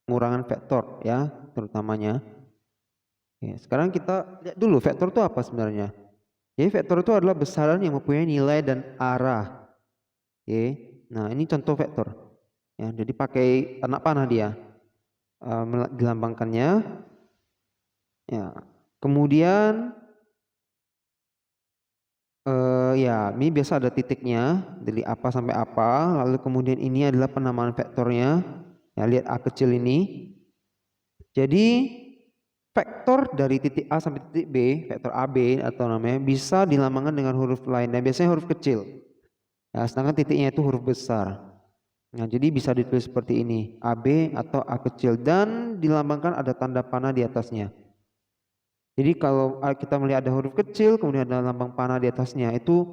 pengurangan vektor ya, terutamanya. Oke, sekarang kita lihat dulu vektor itu apa sebenarnya. Jadi vektor itu adalah besaran yang mempunyai nilai dan arah. Oke, nah ini contoh vektor. Ya, jadi pakai anak panah dia dilambangkannya. Ya, kemudian ya ini biasa ada titiknya dari apa sampai apa. Lalu kemudian ini adalah penamaan vektornya. Ya, lihat A kecil ini. Jadi vektor dari titik A sampai titik B, vektor AB atau namanya bisa dilambangkan dengan huruf lain dan biasanya huruf kecil. Ya, sedangkan titiknya itu huruf besar. Nah, jadi bisa ditulis seperti ini, AB atau A kecil dan dilambangkan ada tanda panah di atasnya. Jadi kalau kita melihat ada huruf kecil kemudian ada lambang panah di atasnya itu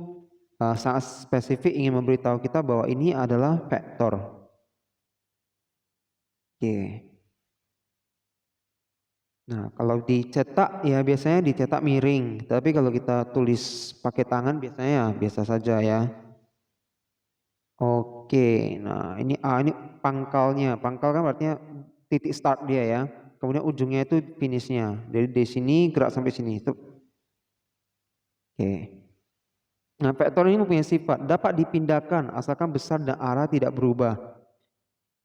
sangat spesifik ingin memberitahu kita bahwa ini adalah vektor. Oke. Nah, kalau dicetak ya biasanya dicetak miring, tapi kalau kita tulis pakai tangan biasanya ya biasa saja ya. Oke, nah ini A ini pangkalnya. Pangkal kan artinya titik start dia ya. Kemudian ujungnya itu finishnya. Jadi dari sini gerak sampai sini. Oke. Nah, vektor ini mempunyai sifat dapat dipindahkan asalkan besar dan arah tidak berubah.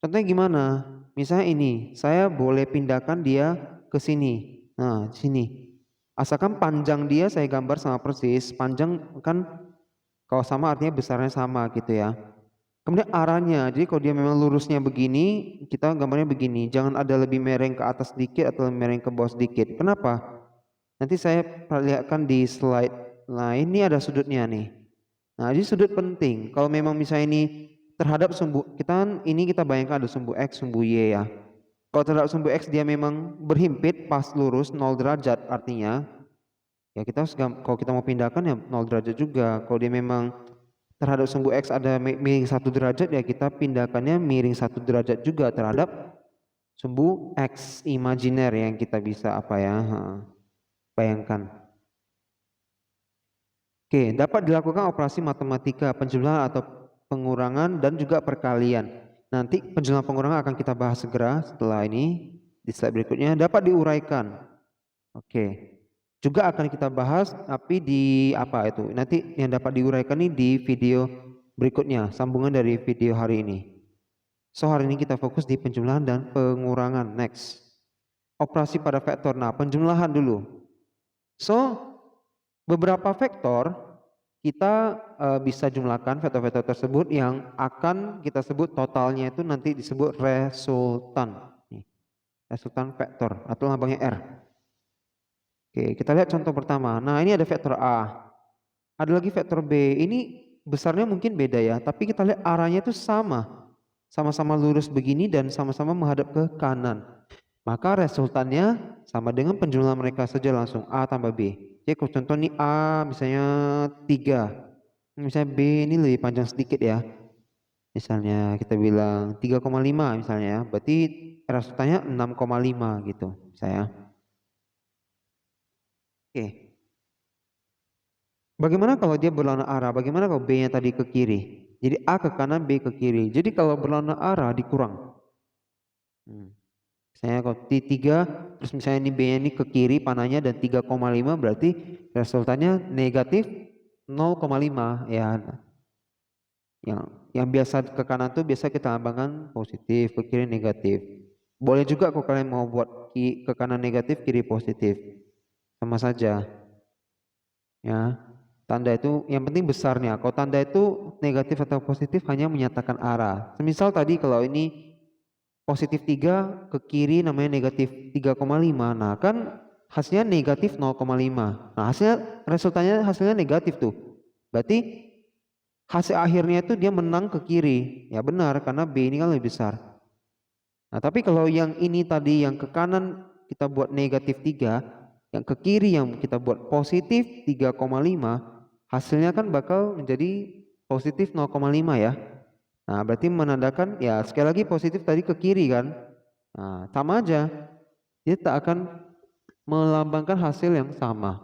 Contohnya gimana? Misalnya ini, saya boleh pindahkan dia ke sini. Nah, sini. Asalkan panjang dia saya gambar sama persis. Panjang kan kalau sama artinya besarnya sama gitu ya. Kemudian arahnya, jadi kalau dia memang lurusnya begini, kita gambarnya begini. Jangan ada lebih miring ke atas sedikit atau miring ke bawah sedikit. Kenapa? Nanti saya perlihatkan di slide. Nah, ini ada sudutnya nih. Nah, jadi sudut penting. Kalau memang misalnya ini terhadap sumbu, kita bayangkan ada sumbu X, sumbu Y ya. Kalau terhadap sumbu X dia memang berhimpit pas lurus 0 derajat artinya ya kita kalau kita mau pindahkan ya 0 derajat juga. Kalau dia memang terhadap sumbu X ada miring 1 derajat ya kita pindahkannya miring 1 derajat juga terhadap sumbu X imajiner yang kita bisa apa ya bayangkan. Oke, dapat dilakukan operasi matematika penjumlahan atau pengurangan dan juga perkalian. Nanti penjumlahan pengurangan akan kita bahas segera setelah ini di slide berikutnya. Dapat diuraikan. Oke. Juga akan kita bahas tapi di apa itu? Nanti yang dapat diuraikan ini di video berikutnya, sambungan dari video hari ini. So hari ini kita fokus di penjumlahan dan pengurangan. Next. Operasi pada vektor. Nah, penjumlahan dulu. So beberapa vektor kita bisa jumlahkan vektor-vektor tersebut yang akan kita sebut totalnya itu nanti disebut resultan. Resultan vektor atau lambangnya R. Oke, kita lihat contoh pertama. Nah, ini ada vektor A. Ada lagi vektor B. Ini besarnya mungkin beda ya, tapi kita lihat arahnya itu sama. Sama-sama lurus begini dan sama-sama menghadap ke kanan. Maka resultannya sama dengan penjumlahan mereka saja langsung A tambah B. Jadi kalau contoh ini A misalnya 3. Misalnya B ini lebih panjang sedikit ya. Misalnya kita bilang 3,5 misalnya ya. Berarti resultannya 6,5 gitu saya. Oke. Bagaimana kalau dia berlawanan arah? Bagaimana kalau B-nya tadi ke kiri? Jadi A ke kanan, B ke kiri. Jadi kalau berlawanan arah dikurang. Misalnya kalau T3 terus misalnya ini B-nya ini ke kiri panahnya dan 3,5 berarti resultannya negatif 0,5 ya. Yang biasa ke kanan tuh biasa kita lambangkan positif, ke kiri negatif. Boleh juga kalau kalian mau buat ke kanan negatif, kiri positif. Sama saja. Ya. Tanda itu yang penting besarnya. Kalau tanda itu negatif atau positif hanya menyatakan arah. Semisal tadi kalau ini positif 3 ke kiri namanya negatif 3,5. Nah, kan hasilnya negatif 0,5. Nah, hasilnya negatif tuh. Berarti hasil akhirnya itu dia menang ke kiri. Ya benar karena B ini kan lebih besar. Nah, tapi kalau yang ini tadi yang ke kanan kita buat negatif 3, yang ke kiri yang kita buat positif 3,5, hasilnya kan bakal menjadi positif 0,5 ya. Nah, berarti menandakan ya sekali lagi positif tadi ke kiri kan. Nah, sama aja. Dia tak akan melambangkan hasil yang sama.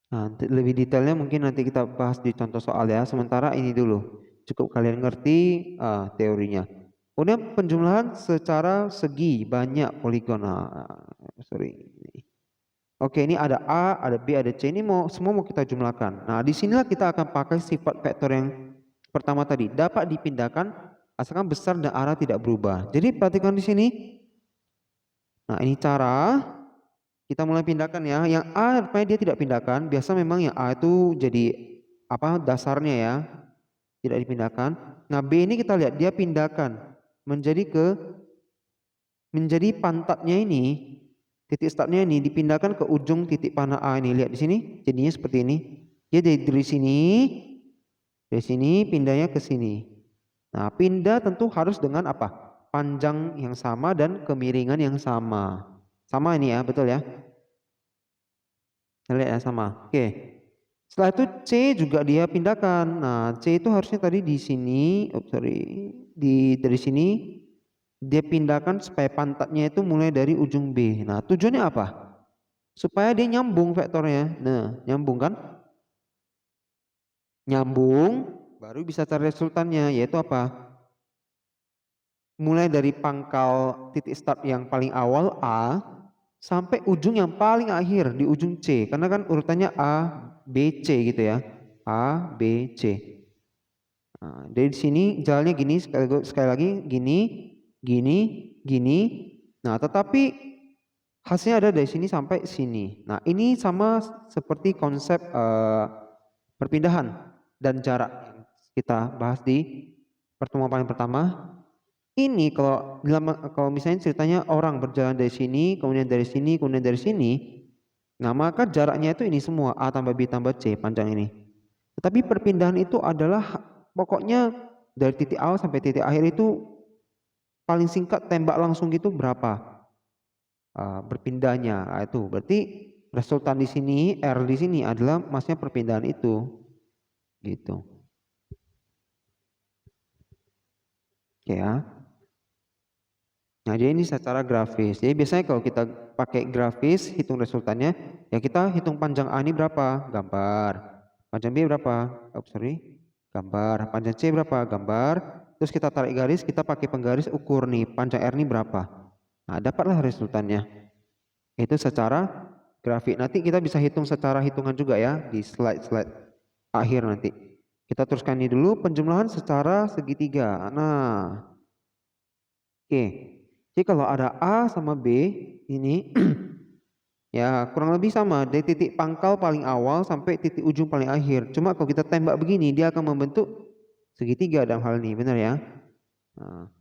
Nah, lebih detailnya mungkin nanti kita bahas di contoh soal ya. Sementara ini dulu. Cukup kalian ngerti teorinya. Kemudian penjumlahan secara segi banyak poligon. Oke, ini ada A, ada B, ada C. Ini semua mau kita jumlahkan. Nah, disinilah kita akan pakai sifat vektor yang pertama tadi. Dapat dipindahkan asalkan besar dan arah tidak berubah. Jadi perhatikan di sini. Nah, ini cara kita mulai pindahkan ya. Yang A rupanya dia tidak pindahkan. Biasa memang yang A itu jadi dasarnya ya. Tidak dipindahkan. Nah, B ini kita lihat dia pindahkan menjadi pantatnya ini, titik startnya ini dipindahkan ke ujung titik panah A ini. Lihat di sini, jadinya seperti ini. Dia dari sini pindahnya ke sini. Nah, pindah tentu harus dengan apa? Panjang yang sama dan kemiringan yang sama. Sama ini ya, betul ya? Kita lihat ya, sama. Oke. Setelah itu C juga dia pindahkan. Nah, C itu harusnya tadi di sini, dari sini dia pindahkan supaya pantatnya itu mulai dari ujung B. Nah, tujuannya apa? Supaya dia nyambung vektornya. Nah, nyambung kan? Nyambung, baru bisa cari resultannya, yaitu apa? Mulai dari pangkal titik start yang paling awal A sampai ujung yang paling akhir di ujung C, karena kan urutannya A, B, C gitu ya. A, B, C. Nah, dari sini jalannya gini, sekali lagi gini, gini, gini. Nah, tetapi hasilnya ada dari sini sampai sini. Nah, ini sama seperti konsep perpindahan dan jarak yang kita bahas di pertemuan paling pertama. Ini kalau misalnya ceritanya orang berjalan dari sini, kemudian dari sini, kemudian dari sini, nah maka jaraknya itu ini semua A tambah B tambah C panjang ini. Tetapi perpindahan itu adalah pokoknya dari titik awal sampai titik akhir itu paling singkat tembak langsung gitu berapa berpindahnya. Nah, itu berarti resultan di sini R di sini adalah maksudnya perpindahan itu, gitu. Oke ya. Nah, jadi ini secara grafis. Jadi biasanya kalau kita pakai grafis hitung resultannya, ya kita hitung panjang A ini berapa? Gambar. Panjang B berapa? Gambar. Panjang C berapa? Gambar. Terus kita tarik garis, kita pakai penggaris ukur nih, panjang R ini berapa? Nah, dapatlah resultannya. Itu secara grafik. Nanti kita bisa hitung secara hitungan juga ya di slide-slide akhir nanti. Kita teruskan ini dulu penjumlahan secara segitiga. Nah, oke. Jadi kalau ada A sama B ini ya kurang lebih sama dari titik pangkal paling awal sampai titik ujung paling akhir. Cuma kalau kita tembak begini dia akan membentuk segitiga dalam hal ini, benar ya? Nah,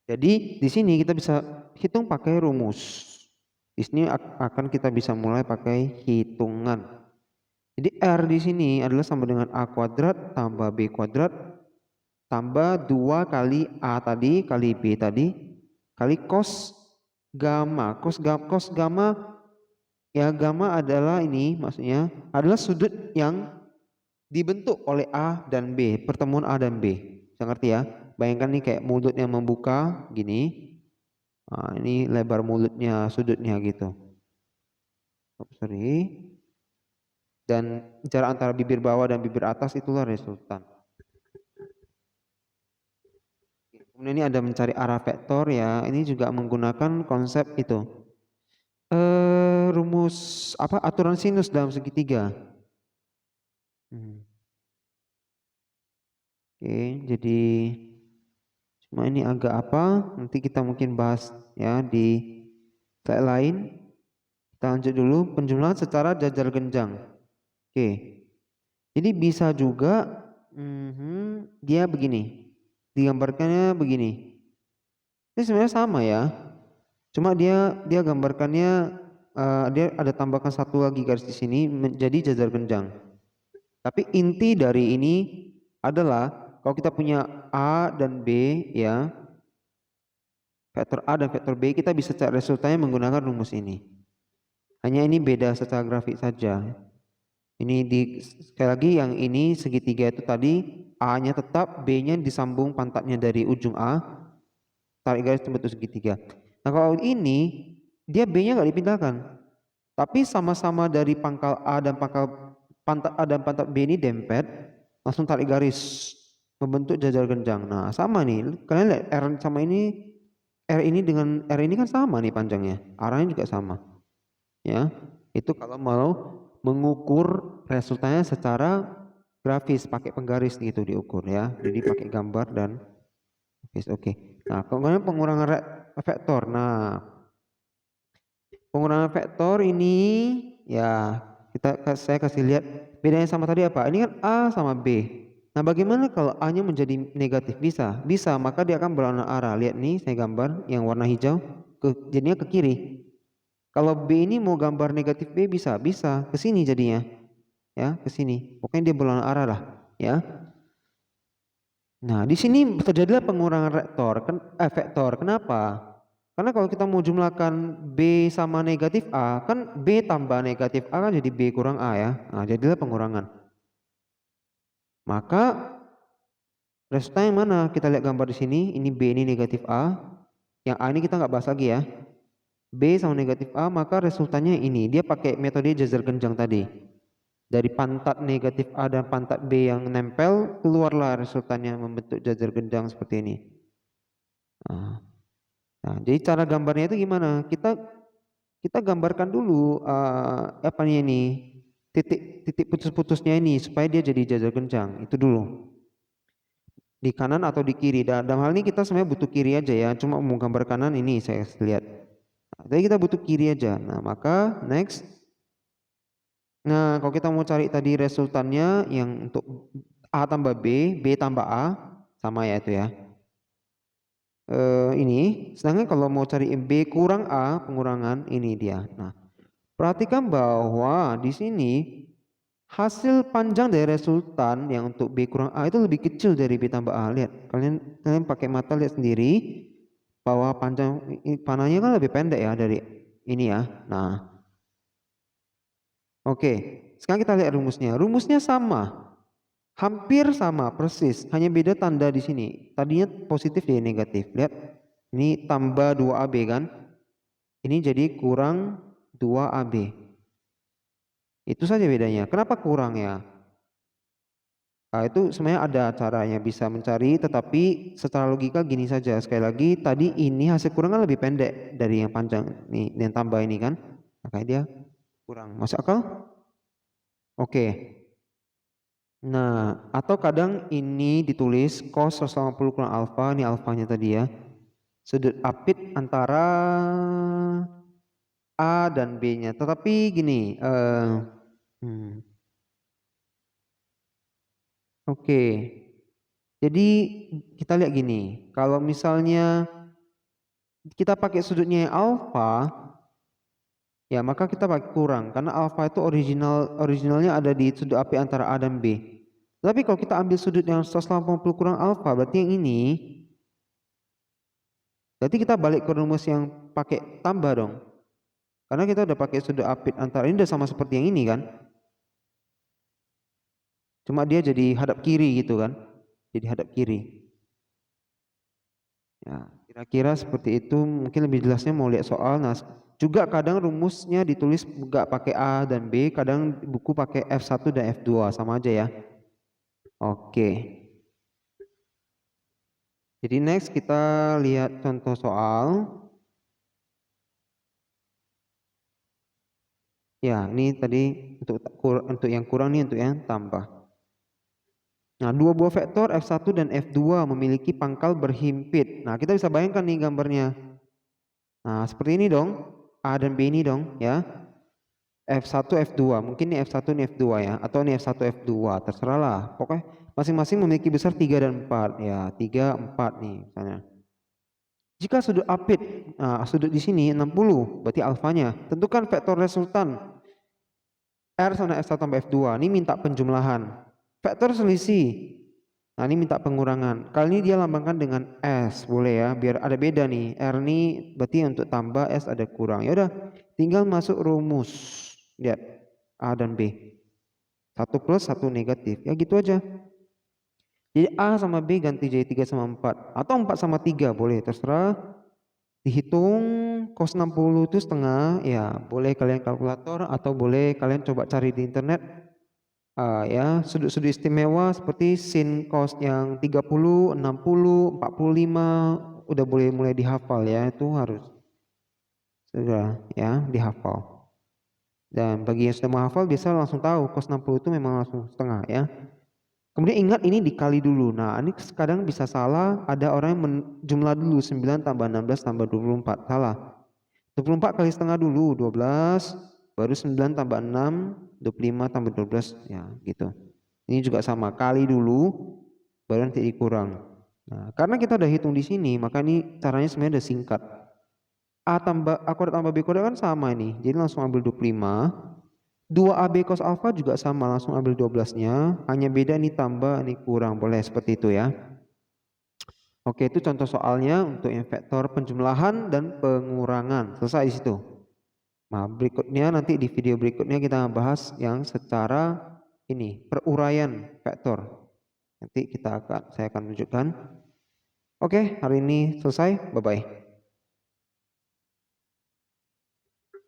jadi di sini kita bisa hitung pakai rumus. Di sini akan kita bisa mulai pakai hitungan. Jadi R di sini adalah sama dengan A kuadrat tambah B kuadrat tambah 2 kali A tadi kali B tadi kali cos gamma. Cos gamma ya, gamma adalah ini maksudnya adalah sudut yang dibentuk oleh A dan B, pertemuan A dan B. Bisa ngerti ya? Bayangkan nih kayak mulut yang membuka gini. Nah, ini lebar mulutnya, sudutnya gitu. Dan jarak antara bibir bawah dan bibir atas itulah resultan. Kemudian ini ada mencari arah vektor ya. Ini juga menggunakan konsep itu. Rumus apa? Aturan sinus dalam segitiga. Oke, jadi cuma ini agak apa? Nanti kita mungkin bahas ya di slide lain. Kita lanjut dulu penjumlahan secara jajar genjang. Oke. Jadi bisa juga dia begini. Digambarkannya begini. Ini sebenarnya sama ya. Cuma dia gambarkannya dia ada tambahkan satu lagi garis di sini menjadi jajar genjang. Tapi inti dari ini adalah kalau kita punya A dan B ya, vektor A dan vektor B, kita bisa cari resultannya menggunakan rumus ini. Hanya ini beda secara grafik saja. Ini sekali lagi yang ini segitiga itu tadi A-nya tetap, B-nya disambung pantatnya dari ujung A, tarik garis membentuk segitiga. Nah kalau ini dia B-nya nggak dipindahkan, tapi sama-sama dari pangkal A dan pantat A dan pantat B ini dempet, langsung tarik garis. membentuk jajar genjang. Nah, sama nih. Kalian lihat R sama ini, R ini dengan R ini kan sama nih panjangnya. Arahnya juga sama. Ya. Itu kalau mau mengukur resultannya secara grafis pakai penggaris gitu diukur ya. Jadi pakai gambar dan oke. Nah, kemudian pengurangan vektor. Nah, pengurangan vektor ini ya saya kasih lihat bedanya sama tadi apa? Ini kan A sama B. Nah, bagaimana kalau A-nya menjadi negatif? Bisa, bisa. Maka dia akan berwarna arah. Lihat nih, saya gambar yang warna hijau jadinya ke kiri. Kalau B ini mau gambar negatif B bisa, bisa ke sini jadinya. Ya, ke sini. Pokoknya dia berwarna arah lah, ya. Nah, di sini terjadilah pengurangan vektor. Kenapa? Karena kalau kita mau jumlahkan B sama negatif A, kan B tambah negatif A kan jadi B kurang A ya. Nah, jadilah pengurangan. Maka resultan yang mana? Kita lihat gambar di sini, ini B ini negatif A. Yang A ini kita nggak bahas lagi ya. B sama negatif A, maka resultannya ini. Dia pakai metode jajar genjang tadi. Dari pantat negatif A dan pantat B yang nempel, keluarlah resultannya membentuk jajar genjang seperti ini. Nah, jadi cara gambarnya itu gimana? Kita gambarkan dulu apa nih ini titik putus-putusnya ini supaya dia jadi jajar genjang. Itu dulu. Di kanan atau di kiri. Dalam hal ini kita sebenarnya butuh kiri aja ya. Cuma mau gambar kanan ini saya lihat. Nah, jadi kita butuh kiri aja. Nah, maka next. Nah, kalau kita mau cari tadi resultannya yang untuk A tambah B, B tambah A, sama ya itu ya. Ini, sedangkan kalau mau cari B kurang A, pengurangan, ini dia. Nah, perhatikan bahwa di sini hasil panjang dari resultan yang untuk B kurang A itu lebih kecil dari B tambah A. Lihat, kalian pakai mata lihat sendiri bahwa panjang panahnya kan lebih pendek ya dari ini ya. Nah, oke. Sekarang kita lihat rumusnya. Rumusnya sama. Hampir sama, persis. Hanya beda tanda di sini. Tadinya positif jadi negatif. Lihat. Ini tambah 2AB kan. Ini jadi kurang 2AB. Itu saja bedanya. Kenapa kurang ya? Nah, itu sebenarnya ada caranya bisa mencari, tetapi secara logika gini saja. Sekali lagi, tadi ini hasil kurangan lebih pendek dari yang panjang. Nih, yang tambah ini kan. Makanya dia kurang. Masuk akal? Oke. Nah, atau kadang ini ditulis cos 180 kurang alfa, ini alfanya tadi ya. Sudut apit antara A dan B-nya. Tetapi gini, oke. Jadi kita lihat gini, kalau misalnya kita pakai sudutnya yang alfa, ya maka kita pakai kurang karena alfa itu originalnya ada di sudut apit antara A dan B. Tapi kalau kita ambil sudut yang 180 kurang alfa, berarti yang ini, berarti kita balik ke rumus yang pakai tambah dong. Karena kita udah pakai sudut apit antara ini udah sama seperti yang ini kan. Cuma dia jadi hadap kiri gitu kan. Jadi hadap kiri. Ya, kira-kira seperti itu. Mungkin lebih jelasnya mau lihat soal. Nah, juga kadang rumusnya ditulis enggak pakai A dan B, kadang buku pakai F1 dan F2 sama aja ya. Oke. Jadi next kita lihat contoh soal. Ya, ini tadi untuk yang kurang nih untuk yang tambah. Nah, dua buah vektor F1 dan F2 memiliki pangkal berhimpit. Nah, kita bisa bayangkan nih gambarnya. Nah, seperti ini dong. A dan B ini dong, ya. F1, F2. Mungkin ini F1, ini F2 ya. Atau ini F1, F2. Terserahlah. Pokoknya masing-masing memiliki besar 3 dan 4. Ya, 3, 4 nih misalnya. Jika sudut apit, nah, sudut di sini 60, berarti alfanya. Tentukan vektor resultan R sama F1 tambah F2. Ini minta penjumlahan. Vektor selisih. Nah, ini minta pengurangan. Kali ini dia lambangkan dengan S, boleh ya, biar ada beda nih. R ini berarti untuk tambah, S ada kurang. Ya udah, tinggal masuk rumus. Lihat, A dan B. 1 plus, 1 negatif. Ya gitu aja. Jadi A sama B ganti jadi 3 sama 4. Atau 4 sama 3, boleh, terserah. Dihitung cos 60 itu setengah, ya boleh kalian kalkulator atau boleh kalian coba cari di internet. Ya, sudut-sudut istimewa seperti sin cos yang 30, 60, 45 udah boleh mulai dihafal ya, itu harus sudah ya dihafal. Dan bagi yang sudah menghafal biasa langsung tahu cos 60 itu memang langsung setengah ya. Kemudian ingat ini dikali dulu. Nah, ini kadang bisa salah, ada orang yang jumlah dulu 9 tambah 16 tambah 24. Salah. 24 kali setengah dulu 12, baru 9 tambah 6, 25 tambah 12 ya gitu. Ini juga sama, kali dulu baru nanti dikurang. Nah, karena kita udah hitung di sini, maka ini caranya sebenarnya udah singkat. A kuadrat tambah B kuadrat kan sama ini. Jadi langsung ambil 25. 2AB cos alpha juga sama, langsung ambil 12-nya. Hanya beda ini tambah, ini kurang. Boleh seperti itu ya. Oke, itu contoh soalnya untuk yang vektor penjumlahan dan pengurangan. Selesai di situ. Nah, berikutnya nanti di video berikutnya kita bahas yang secara ini peruraian vektor. Nanti saya akan tunjukkan. Oke, hari ini selesai. Bye bye.